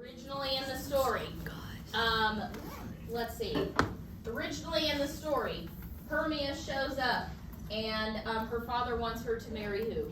originally in the story, let's see. Originally in the story, Hermia shows up, and her father wants her to marry who?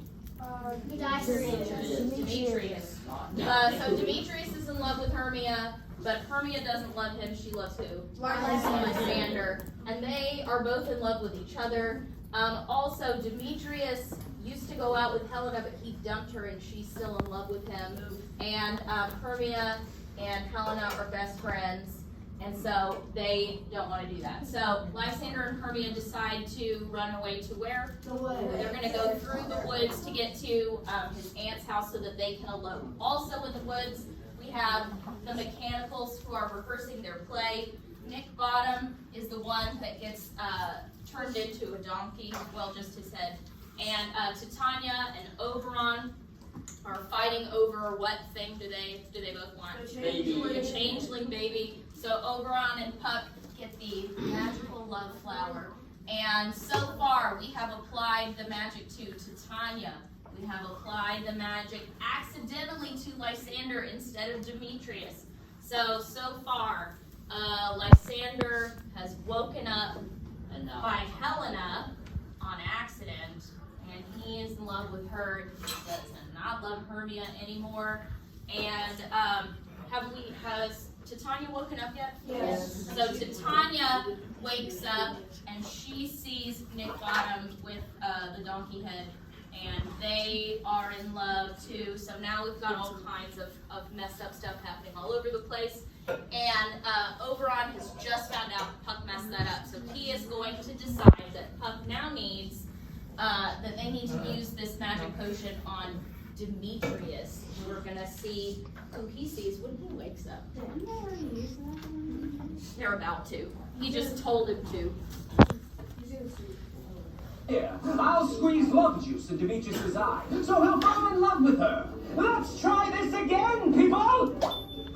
Demetrius. So Demetrius is in love with Hermia, but Hermia doesn't love him. She loves who? Lysander. And they are both in love with each other. Also, Demetrius used to go out with Helena, but he dumped her, and she's still in love with him. And Hermia and Helena are best friends, and so they don't want to do that. So Lysander and Hermia decide to run away to where? The woods. They're going to go through the woods to get to his aunt's house so that they can elope. Also in the woods, we have the mechanicals who are rehearsing their play. Nick Bottom is the one that gets turned into a donkey, well, just his head. And Titania and Oberon are fighting over what thing do they both want? The changeling baby. So Oberon and Puck get the magical love flower. And so far, we have applied the magic to Titania. We have applied the magic accidentally to Lysander instead of Demetrius. So far, Lysander has woken up by Helena on accident, and he is in love with her. He does not love Hermia anymore. And has Titania woken up yet? Yes. So Titania wakes up, and she sees Nick Bottom with the donkey head, and they are in love too. So now we've got all kinds of messed up stuff happening all over the place. And Oberon has just found out Puck messed that up. So he is going to decide that Puck now needs, that they need to use this magic potion on Demetrius. We're going to see who he sees when he wakes up. They're about to. He just told him to. Here, I'll squeeze love juice in Demetrius' eye, so he'll fall in love with her. Let's try this again, people!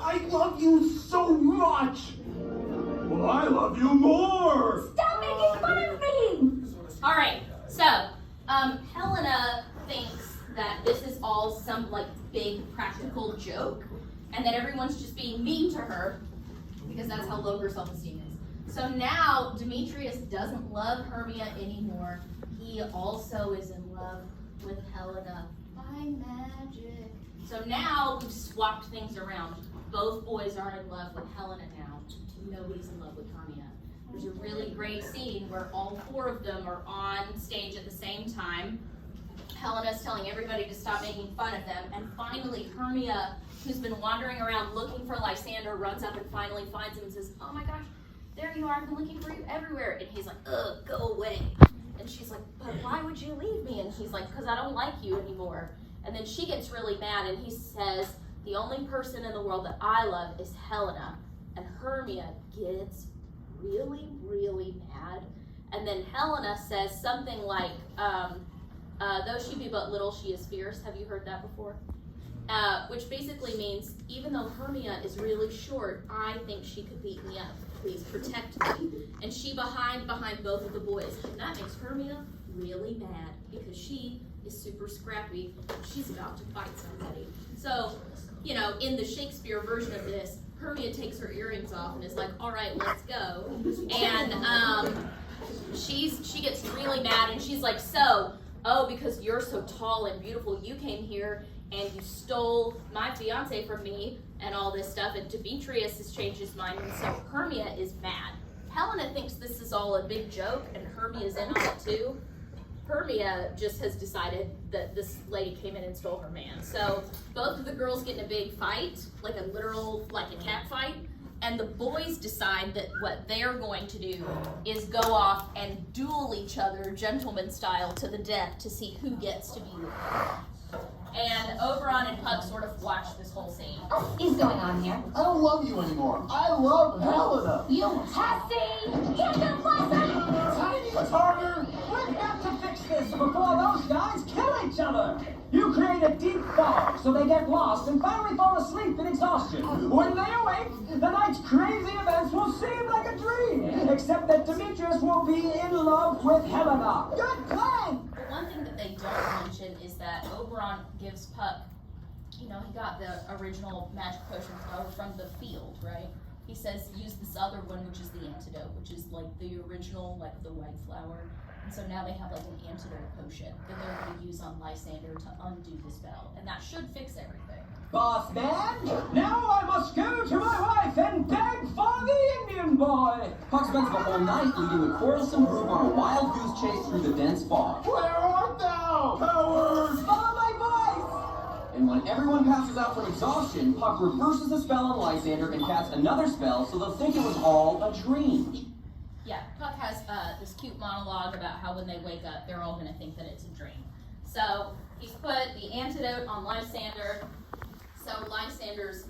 I love you so much! Well, I love you more! Stop making fun of me! All right, so Helena thinks that this is all some big practical joke, and that everyone's just being mean to her because that's how low her self-esteem is. So now Demetrius doesn't love Hermia anymore. He also is in love with Helena by magic. So now we've swapped things around. Both boys are in love with Helena now. Nobody's in love with Hermia. There's a really great scene where all four of them are on stage at the same time. Helena's telling everybody to stop making fun of them, and finally Hermia, who's been wandering around looking for Lysander, runs up and finally finds him and says, "Oh my gosh, there you are, I've been looking for you everywhere." And he's like, "Ugh, go away." And she's like, "But why would you leave me?" And he's like, "Because I don't like you anymore." And then she gets really mad, and he says, "The only person in the world that I love is Helena." And Hermia gets really, really mad. And then Helena says something like, though she be but little, she is fierce. Have you heard that before? Which basically means, even though Hermia is really short, I think she could beat me up. Please protect me. And she behind both of the boys. And that makes Hermia really mad because she is super scrappy. She's about to fight somebody. So, in the Shakespeare version of this, Hermia takes her earrings off and is like, "All right, let's go." And she gets really mad, and she's like, because you're so tall and beautiful, you came here and you stole my fiance from me and all this stuff, and Demetrius has changed his mind, and so Hermia is mad. Helena thinks this is all a big joke, and Hermia's in on it too. Hermia just has decided that this lady came in and stole her man. So both of the girls get in a big fight, like a cat fight, and the boys decide that what they're going to do is go off and duel each other, gentleman style, to the death to see who gets to be the And Oberon and Puck sort of watch this whole scene. What is going on here? I don't love you anymore. I love Helena. You hussy! Get the fuck out! Tiny Turner, we've got to fix this before those guys kill each other. You create a deep fog so they get lost and finally fall asleep in exhaustion. When they awake, the night's crazy events will seem like a dream, except that Demetrius will be in love with Helena. Good plan! One thing that they don't mention is that Oberon gives Puck he got the original magic potion from the field, right? He says use this other one, which is the antidote, which is like the original, like the white flower. And so now they have like an antidote potion that they're going to use on Lysander to undo the spell, and that should fix everything. Boss man, now I must go to my wife and beg for the Indian boy. Puck spends the whole night leading the quarrelsome group on a wild goose chase through the dense fog. Where art thou, coward? Follow my voice. And when everyone passes out from exhaustion, Puck reverses the spell on Lysander and casts another spell so they'll think it was all a dream. Yeah, Puck has this cute monologue about how when they wake up, they're all going to think that it's a dream. So he's put the antidote on Lysander. So Lysander's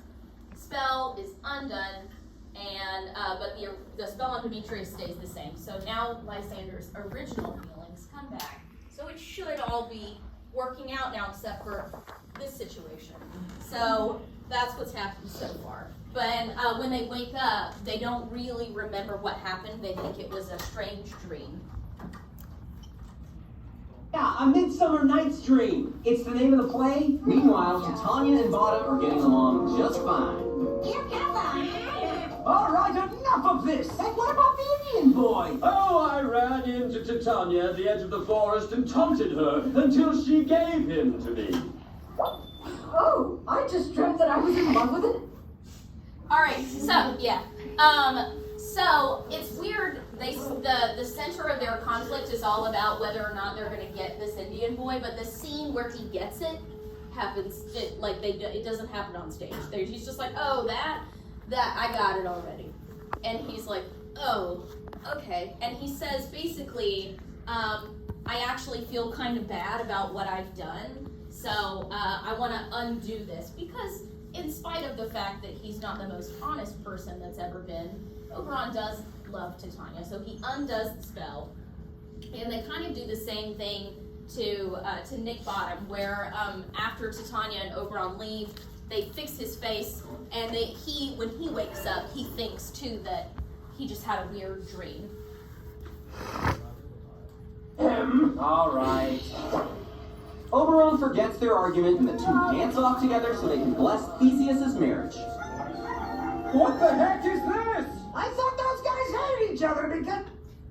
spell is undone, and but the spell on Demetrius stays the same. So now Lysander's original feelings come back. So it should all be working out now, except for this situation. So that's what's happened so far. But when they wake up, they don't really remember what happened. They think it was a strange dream. Yeah, A Midsummer Night's Dream. It's the name of the play. Meanwhile, Titania and Bottom are getting along just fine. All right, enough of this. And what about the Indian boy? Oh, I ran into Titania at the edge of the forest and taunted her until she gave him to me. Oh, I just dreamt that I was in love with it. All right, so yeah, so it's weird. The center of their conflict is all about whether or not they're going to get this Indian boy, but the scene where he gets it happens. It doesn't happen on stage. He's just like, oh, that I got it already, and he's like, oh, okay, and he says basically, I actually feel kind of bad about what I've done, so I want to undo this because. In spite of the fact that he's not the most honest person that's ever been, Oberon does love Titania, so he undoes the spell, and they kind of do the same thing to Nick Bottom, where after Titania and Oberon leave, they fix his face, and when he wakes up, he thinks too that he just had a weird dream. All right. Oberon forgets their argument and the two dance off together so they can bless Theseus's marriage. What the heck is this? I thought those guys hated each other because...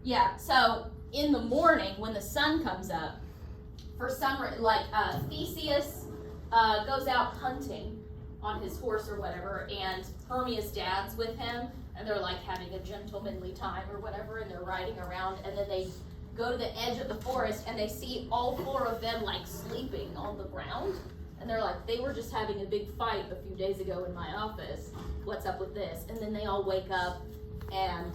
Yeah, so in the morning when the sun comes up, for some Theseus goes out hunting on his horse or whatever, and Hermia's dad's with him, and they're like having a gentlemanly time or whatever, and they're riding around, and then they go to the edge of the forest and they see all four of them like sleeping on the ground, and they're like, they were just having a big fight a few days ago in my office. What's up with this? And then they all wake up and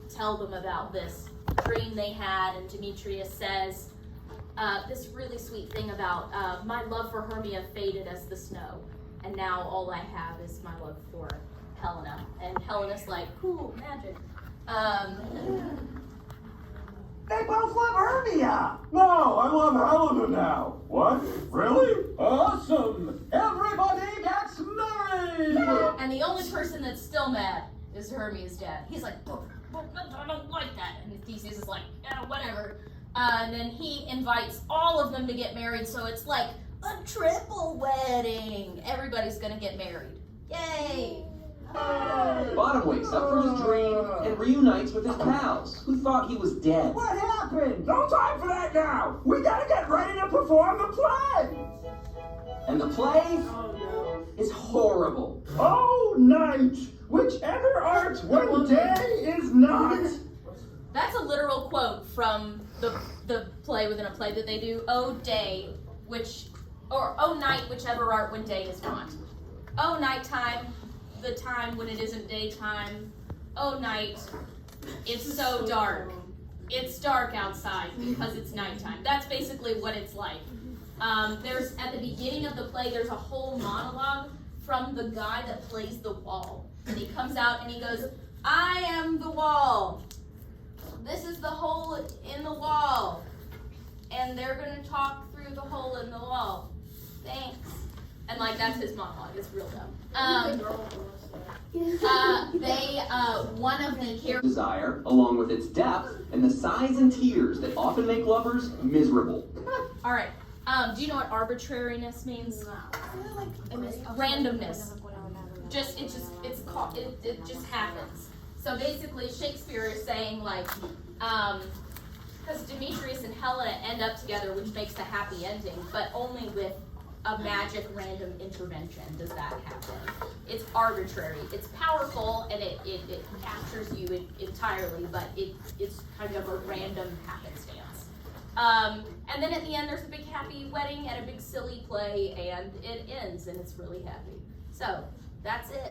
tell them about this dream they had, and Demetrius says this really sweet thing about my love for Hermia faded as the snow, and now all I have is my love for Helena. And Helena's like, cool, magic. They both love Hermia. No, I love Helena now. What? Really? Awesome! Everybody gets married! And the only person that's still mad is Hermia's dad. He's like, I don't like that. And Theseus is like, yeah, whatever. And then he invites all of them to get married, so it's like a triple wedding. Everybody's gonna get married. Yay! Bottom wakes up from his dream and reunites with his pals, who thought he was dead. What happened? No time for that now. We gotta get ready to perform the play. And the play is horrible. Oh, night, whichever art when day is not. That's a literal quote from the play within a play that they do. Oh day, oh night, whichever art when day is not. Oh nighttime, the time when it isn't daytime. Oh night, it's so dark. It's dark outside because it's nighttime. That's basically what it's like. There's at the beginning of the play, there's a whole monologue from the guy that plays the wall. And he comes out and he goes, I am the wall. This is the hole in the wall. And they're going to talk through the hole in the wall. Thanks. And like, that's his monologue. It's real dumb. One of the characters. Desire, along with its depth and the sighs and tears that often make lovers miserable. All right. Do you know what arbitrariness means? Randomness. It just happens. So basically, Shakespeare is saying like, because Demetrius and Helena end up together, which makes a happy ending, but only with a magic random intervention does that happen. It's arbitrary. It's powerful and it captures you entirely, but it's kind of a random happenstance. And then at the end, there's a big happy wedding and a big silly play, and it ends, and it's really happy. So that's it.